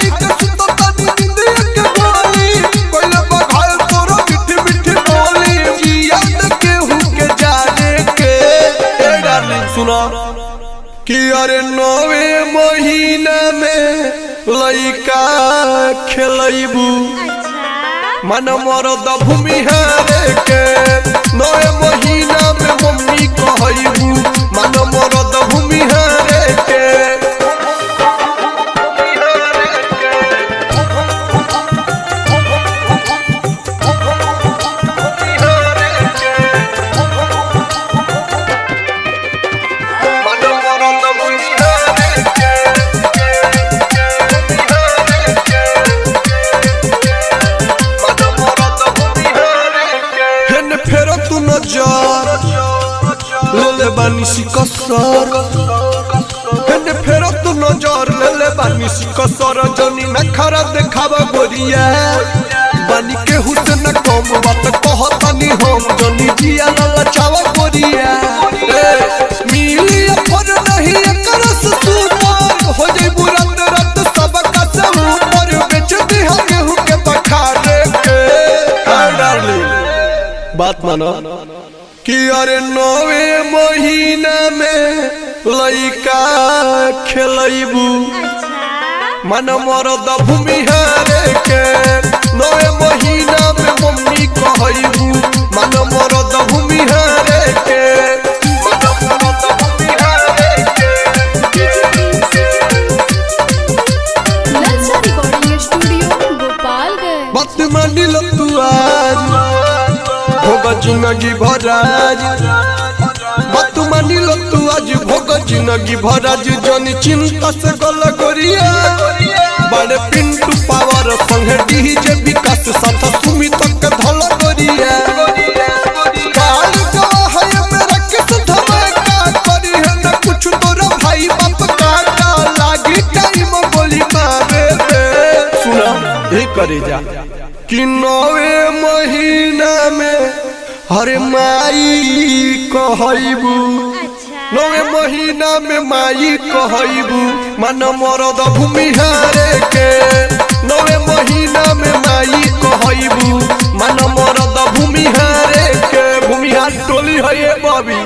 खाई के सुतो तनी नींद के गोली कोइला बघाल तोरो मिठी मिठी बोली जिया केहू के जाने के ए डार्लिंग सुनो कि अरे 9 महीना में लइका खेलैबू मन मरद भूमिहारे के 9 महीना में मम्मी कहैबू मन मरद भूमिहारे के ले बानी सिकसर हेने फेरो तू नजर ले बानी सिकसर जनी न खरा देखावा गोरिया बानी के हुसन कम बात कहतानी हम जनी जिया ललचावा गोरिया मिली अफर नहीं एकर से सुपर हो जाई बुरत रत सब का से ऊपर बेच दे गेहूं के बखारे के डार्लिंग बात मानो कि अरे 9 महीना में लइका खेलैबू मन मरद भूमिहारे के 9 महीना में मम्मी कहैबू मन मरद भूमिहारे के मन मरद भूमिहारे के ललचा रिकॉर्डिंग स्टूडियो गोपालगंज बात मानी लो तू आज होगा जिंदगी भर आज बात मानी लो तू आज भोग जिंदगी भर आज जनी चिंता से गल गोरिया बड़े पिंटू पावर संगे डीजे विकास साथ सुमित के धल गोरिया काल गवा है मेरा किस धमाका करी है न कुछ तोरा भाई बाप काटा लागी टाइम गोली मारे दे सुना हे करे जा कि 9 महीना में हरे माई कहैबू 9 महीना में माई कहैबू मन मरद भूमिहारे के 9 महीना में माई कहैबू मन मरद भूमिहारे के भूमिहार टोली है ये बबी।